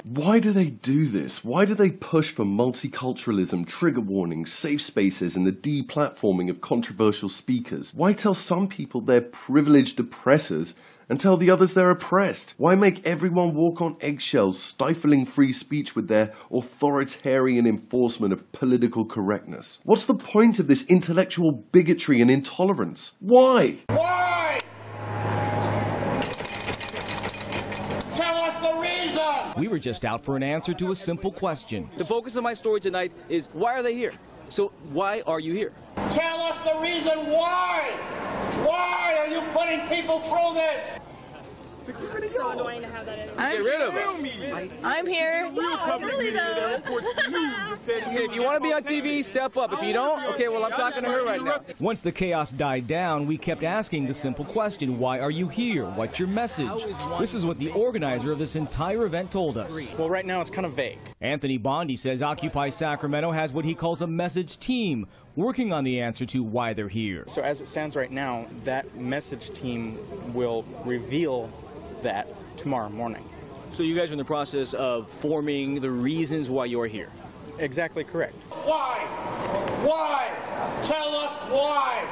Why do they do this? Why do they push for multiculturalism, trigger warnings, safe spaces, and the deplatforming of controversial speakers? Why tell some people they're privileged oppressors and tell the others they're oppressed? Why make everyone walk on eggshells, stifling free speech with their authoritarian enforcement of political correctness? What's the point of this intellectual bigotry and intolerance? Why? Why? Tell us the reason! We were just out for an answer to a simple question. The focus of my story tonight is why are they here? So why are you here? Tell us the reason why! Why are you putting people through this? It's so annoying to have that in. Get rid of us. I'm here. Okay, if you want to be on TV, step up. If you don't, okay, well, I'm talking to her right now. Once the chaos died down, we kept asking the simple question, why are you here? What's your message? This is what the organizer of this entire event told us. Well, right now it's kind of vague. Anthony Bondi says Occupy Sacramento has what he calls a message team, working on the answer to why they're here. So as it stands right now, that message team will reveal that tomorrow morning. So you guys are in the process of forming the reasons why you're here. Exactly correct. Why? Why? Tell us why!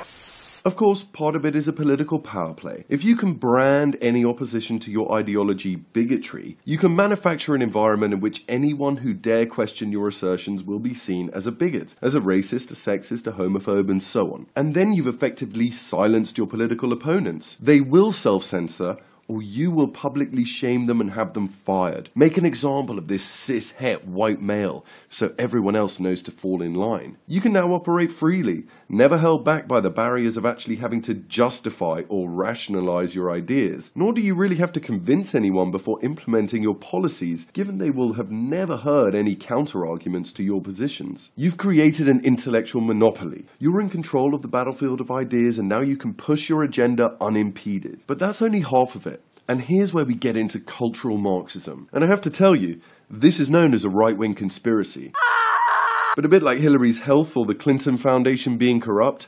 Of course, part of it is a political power play. If you can brand any opposition to your ideology bigotry, you can manufacture an environment in which anyone who dare question your assertions will be seen as a bigot, as a racist, a sexist, a homophobe, and so on. And then you've effectively silenced your political opponents. They will self-censor, or you will publicly shame them and have them fired. Make an example of this cis-het white male, so everyone else knows to fall in line. You can now operate freely, never held back by the barriers of actually having to justify or rationalize your ideas. Nor do you really have to convince anyone before implementing your policies, given they will have never heard any counter-arguments to your positions. You've created an intellectual monopoly. You're in control of the battlefield of ideas, and now you can push your agenda unimpeded. But that's only half of it. And here's where we get into cultural Marxism. And I have to tell you, this is known as a right-wing conspiracy. But a bit like Hillary's health or the Clinton Foundation being corrupt,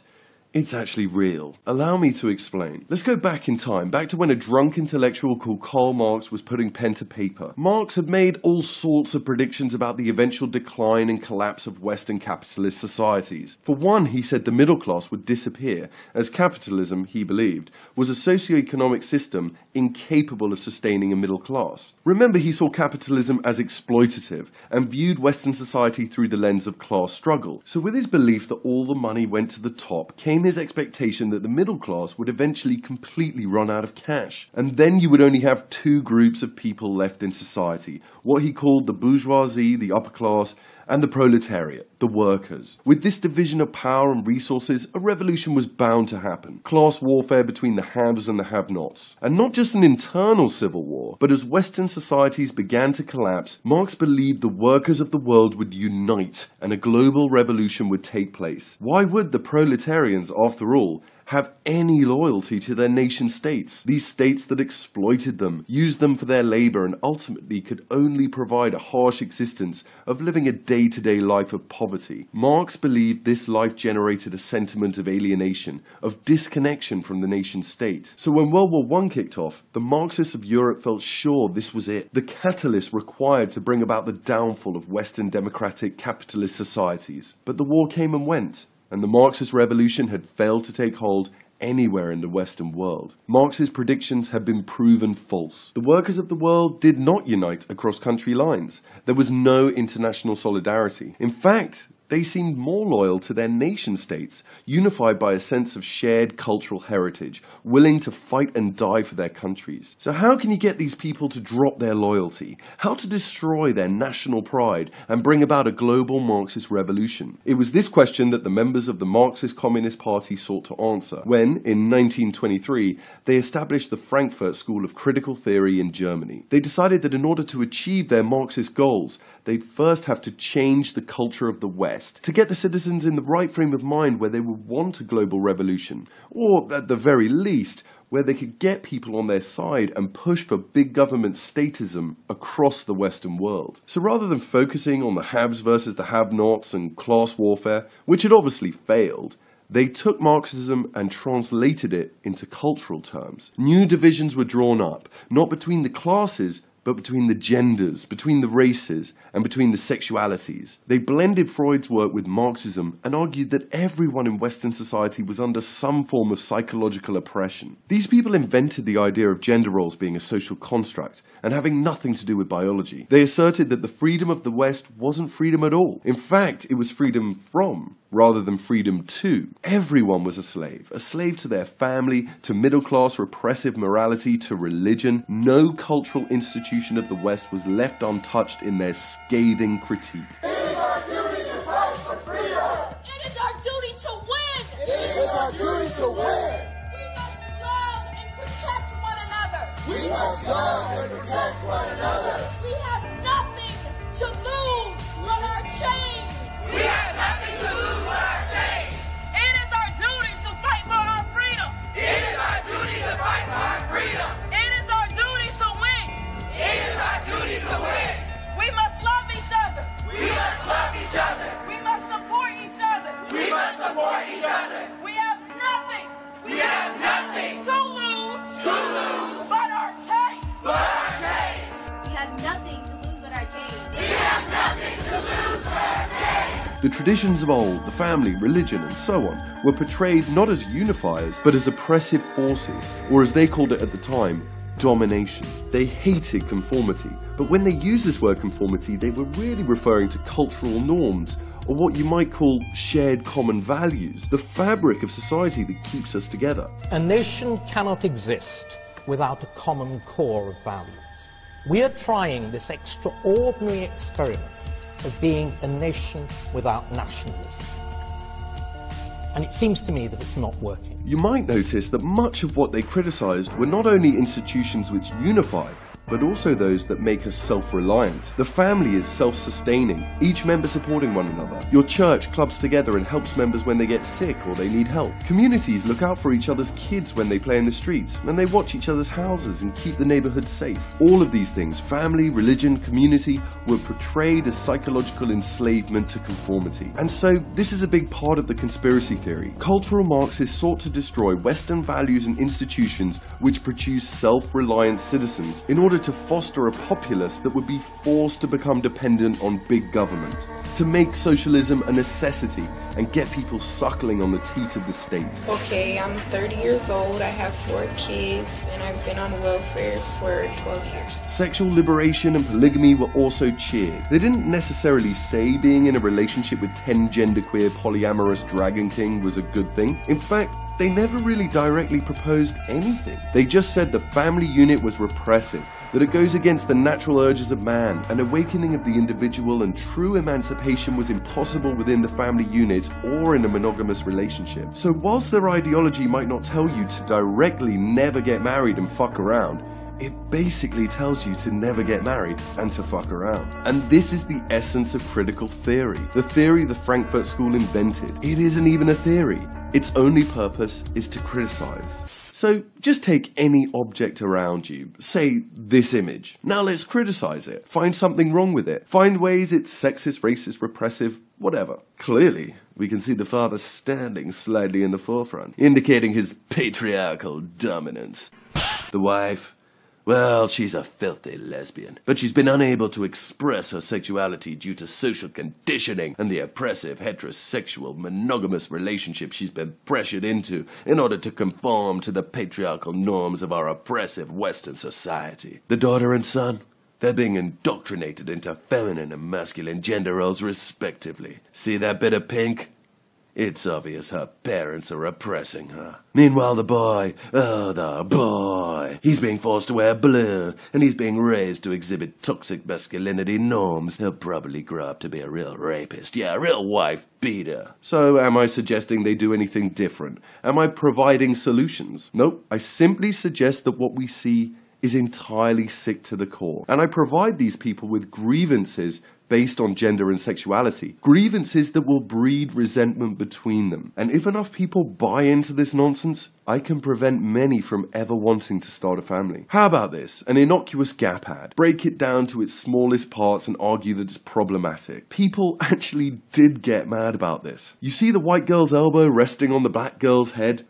it's actually real. Allow me to explain. Let's go back in time, back to when a drunk intellectual called Karl Marx was putting pen to paper. Marx had made all sorts of predictions about the eventual decline and collapse of Western capitalist societies. For one, he said the middle class would disappear, as capitalism, he believed, was a socio-economic system incapable of sustaining a middle class. Remember, he saw capitalism as exploitative and viewed Western society through the lens of class struggle. So with his belief that all the money went to the top came his expectation that the middle class would eventually completely run out of cash. And then you would only have two groups of people left in society, what he called the bourgeoisie, the upper class, and the proletariat, the workers. With this division of power and resources, a revolution was bound to happen. Class warfare between the haves and the have-nots. And not just an internal civil war, but as Western societies began to collapse, Marx believed the workers of the world would unite and a global revolution would take place. Why would the proletarians, after all, have any loyalty to their nation states? These states that exploited them, used them for their labor, and ultimately could only provide a harsh existence of living a day-to-day life of poverty. Marx believed this life generated a sentiment of alienation, of disconnection from the nation state. So when World War I kicked off, the Marxists of Europe felt sure this was it, the catalyst required to bring about the downfall of Western democratic capitalist societies. But the war came and went, and the Marxist revolution had failed to take hold anywhere in the Western world. Marx's predictions had been proven false. The workers of the world did not unite across country lines. There was no international solidarity. In fact, they seemed more loyal to their nation states, unified by a sense of shared cultural heritage, willing to fight and die for their countries. So how can you get these people to drop their loyalty? How to destroy their national pride and bring about a global Marxist revolution? It was this question that the members of the Marxist Communist Party sought to answer when, in 1923, they established the Frankfurt School of Critical Theory in Germany. They decided that in order to achieve their Marxist goals, they'd first have to change the culture of the West, to get the citizens in the right frame of mind where they would want a global revolution, or at the very least, where they could get people on their side and push for big government statism across the Western world. So rather than focusing on the haves versus the have-nots and class warfare, which had obviously failed, they took Marxism and translated it into cultural terms. New divisions were drawn up, not between the classes, but between the genders, between the races, and between the sexualities. They blended Freud's work with Marxism and argued that everyone in Western society was under some form of psychological oppression. These people invented the idea of gender roles being a social construct and having nothing to do with biology. They asserted that the freedom of the West wasn't freedom at all. In fact, it was freedom from, rather than freedom to. Everyone was a slave to their family, to middle-class repressive morality, to religion. No cultural institution of the West was left untouched in their scathing critique. It is our duty to fight for freedom. It is our duty to win. It is our duty to win. We must love and protect one another. We must love and protect one another. We have nothing to lose but our chains. We have nothing to lose but our chains. It is our duty to fight for our freedom. It is our duty to fight for our freedom. It is our duty to win. It is our duty to win. We must love each other. We must love each other. We must support each other. We must support each other. We have nothing. We have nothing to lose. To lose. But our chains. But our chains. We have nothing to lose but our chains. We have nothing to lose but our chains. The traditions of old, the family, religion, and so on, were portrayed not as unifiers, but as oppressive forces, or as they called it at the time, domination. They hated conformity, but when they used this word conformity, they were really referring to cultural norms, or what you might call shared common values, the fabric of society that keeps us together. A nation cannot exist without a common core of values. We are trying this extraordinary experiment of being a nation without nationalism. And it seems to me that it's not working. You might notice that much of what they criticised were not only institutions which unify, but also those that make us self-reliant. The family is self-sustaining, each member supporting one another. Your church clubs together and helps members when they get sick or they need help. Communities look out for each other's kids when they play in the streets, and they watch each other's houses and keep the neighbourhood safe. All of these things, family, religion, community, were portrayed as psychological enslavement to conformity. And so, this is a big part of the conspiracy theory. Cultural Marxists sought to destroy Western values and institutions which produce self-reliant citizens in order to foster a populace that would be forced to become dependent on big government, to make socialism a necessity and get people suckling on the teat of the state. Okay, I'm 30 years old, I have 4 kids, and I've been on welfare for 12 years. Sexual liberation and polygamy were also cheered. They didn't necessarily say being in a relationship with 10 genderqueer polyamorous Dragon King was a good thing. In fact, they never really directly proposed anything. They just said the family unit was repressive, that it goes against the natural urges of man, an awakening of the individual and true emancipation was impossible within the family unit or in a monogamous relationship. So whilst their ideology might not tell you to directly never get married and fuck around, it basically tells you to never get married and to fuck around. And this is the essence of critical theory, the theory the Frankfurt School invented. It isn't even a theory. Its only purpose is to criticize. So just take any object around you, say this image. Now let's criticize it. Find something wrong with it. Find ways it's sexist, racist, repressive, whatever. Clearly, we can see the father standing slightly in the forefront, indicating his patriarchal dominance. The wife, well, she's a filthy lesbian, but she's been unable to express her sexuality due to social conditioning and the oppressive heterosexual monogamous relationship she's been pressured into in order to conform to the patriarchal norms of our oppressive Western society. The daughter and son, they're being indoctrinated into feminine and masculine gender roles respectively. See that bit of pink? It's obvious her parents are oppressing her. Meanwhile, the boy, oh, the boy, he's being forced to wear blue, and he's being raised to exhibit toxic masculinity norms. He'll probably grow up to be a real rapist, yeah, a real wife beater. So, am I suggesting they do anything different? Am I providing solutions? Nope. I simply suggest that what we see is entirely sick to the core. And I provide these people with grievances based on gender and sexuality. Grievances that will breed resentment between them. And if enough people buy into this nonsense, I can prevent many from ever wanting to start a family. How about this? An innocuous gap ad. Break it down to its smallest parts and argue that it's problematic. People actually did get mad about this. You see the white girl's elbow resting on the black girl's head?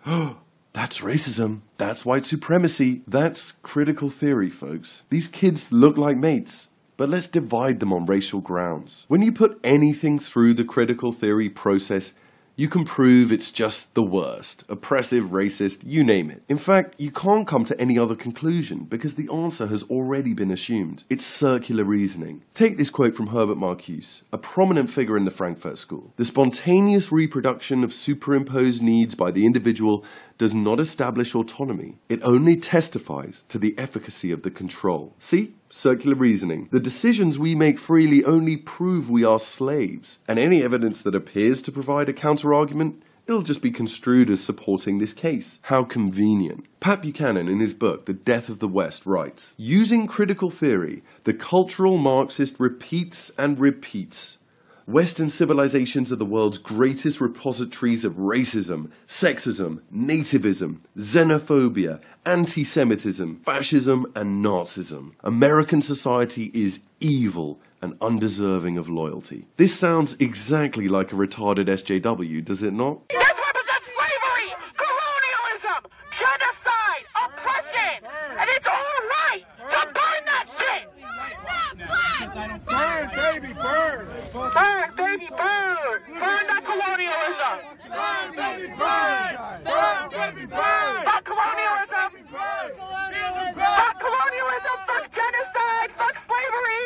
That's racism. That's white supremacy. That's critical theory, folks. These kids look like mates, but let's divide them on racial grounds. When you put anything through the critical theory process, you can prove it's just the worst. Oppressive, racist, you name it. In fact, you can't come to any other conclusion because the answer has already been assumed. It's circular reasoning. Take this quote from Herbert Marcuse, a prominent figure in the Frankfurt School. The spontaneous reproduction of superimposed needs by the individual does not establish autonomy. It only testifies to the efficacy of the control. See? Circular reasoning. The decisions we make freely only prove we are slaves, and any evidence that appears to provide a counter-argument, it'll just be construed as supporting this case. How convenient. Pat Buchanan, in his book, The Death of the West, writes, "Using critical theory, the cultural Marxist repeats and repeats. Western civilizations are the world's greatest repositories of racism, sexism, nativism, xenophobia, anti-Semitism, fascism, and Nazism. American society is evil and undeserving of loyalty." This sounds exactly like a retarded SJW, does it not? This represents slavery, colonialism, genocide, oppression, and it's all right to burn that shit! Burn, baby, burn! Burn, baby, burn! Burn that colonialism! Burn, baby, burn! Burn, baby, burn! Fuck colonialism! Fuck colonialism! Fuck genocide! Fuck slavery!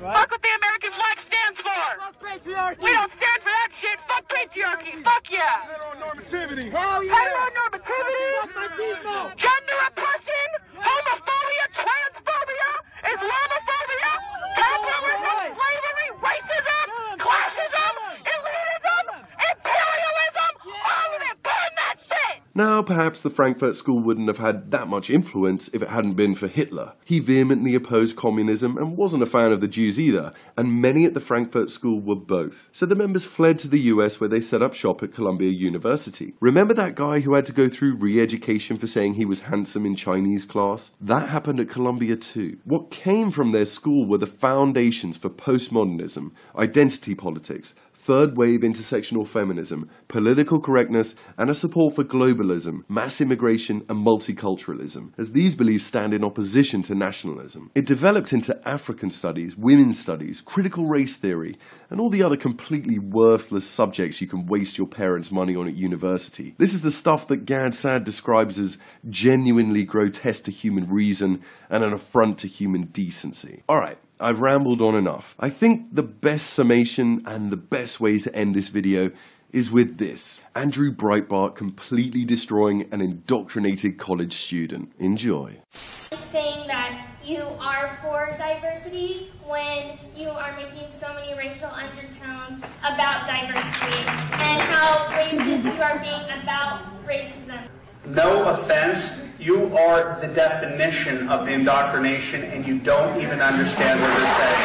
Fuck what the American flag stands for! Fuck patriarchy! We don't stand for that shit! Fuck patriarchy! Fuck yeah! Heteronormativity! Hell yeah! Heteronormativity! Marxismo! Gender oppression! Homophobia! Transphobia! Islamophobia! Capitalism! Slavery! Racism! Classism! Elitism! Imperialism! All of it! Burn that shit! Now, perhaps the Frankfurt School wouldn't have had that much influence if it hadn't been for Hitler. He vehemently opposed communism and wasn't a fan of the Jews either, and many at the Frankfurt School were both. So the members fled to the US where they set up shop at Columbia University. Remember that guy who had to go through re-education for saying he was handsome in Chinese class? That happened at Columbia too. What came from their school were the foundations for postmodernism, identity politics, third wave intersectional feminism, political correctness, and a support for globalism, mass immigration, and multiculturalism, as these beliefs stand in opposition to nationalism. It developed into African studies, women's studies, critical race theory, and all the other completely worthless subjects you can waste your parents' money on at university. This is the stuff that Gad Saad describes as genuinely grotesque to human reason and an affront to human decency. Alright, I've rambled on enough. I think the best summation and the best way to end this video is with this. Andrew Breitbart completely destroying an indoctrinated college student. Enjoy. Saying that you are for diversity when you are making so many racial undertones about diversity and how racist you are being about racism. No offense, you are the definition of the indoctrination and you don't even understand what you're saying.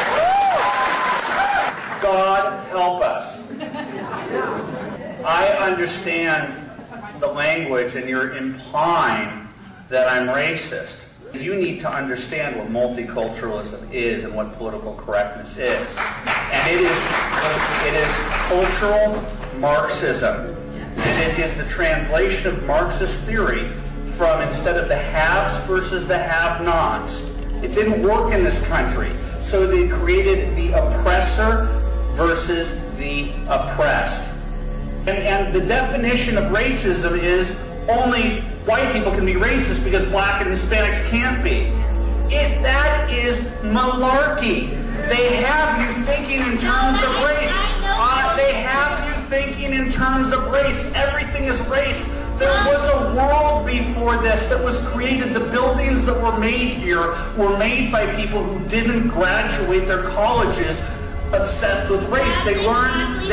God help us. I understand the language and you're implying that I'm racist. You need to understand what multiculturalism is and what political correctness is. And it is cultural Marxism. And it is the translation of Marxist theory from, instead of the haves versus the have-nots. It didn't work in this country. So they created the oppressor versus the oppressed. And the definition of racism is only white people can be racist because black and Hispanics can't be. That is malarkey. They have you thinking in terms of race. They have you thinking in terms of race. Everything is race. There was a world before this that was created. The buildings that were made here were made by people who didn't graduate their colleges obsessed with race. They learned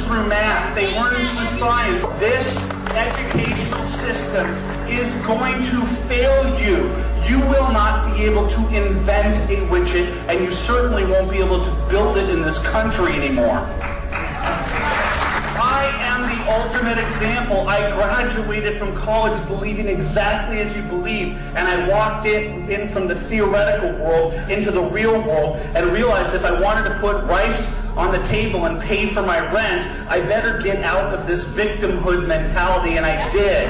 through math. They learned through science. This educational system is going to fail you. You will not be able to invent a widget, and you certainly won't be able to build it in this country anymore. I am the ultimate example. I graduated from college believing exactly as you believe, and I walked in from the theoretical world into the real world and realized if I wanted to put rice on the table and pay for my rent, I better get out of this victimhood mentality, and I did.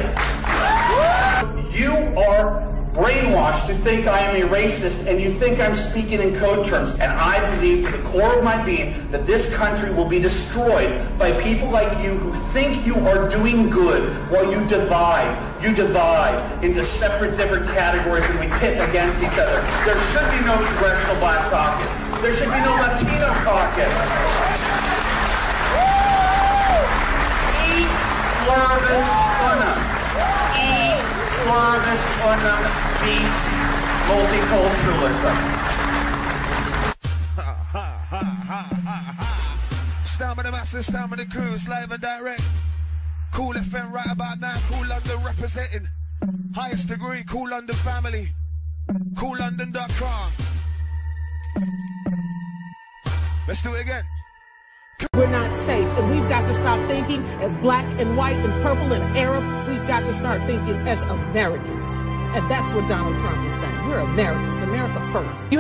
You are brainwashed to think I am a racist, and you think I'm speaking in code terms. And I believe to the core of my being that this country will be destroyed by people like you who think you are doing good while you divide. You divide into separate, different categories, and we pit against each other. There should be no Congressional Black Caucus. There should be no Latino caucus. E pluribus unum. E pluribus unum beats multiculturalism. Stamina the masses, stamina the crews, live and direct. Cool FM right about now, Cool London representing. Highest degree, Cool London family. CoolLondon.com. Let's do it again. We're not safe, and we've got to stop thinking as black and white and purple and Arab. We've got to start thinking as Americans. And that's what Donald Trump is saying. We're Americans, America first.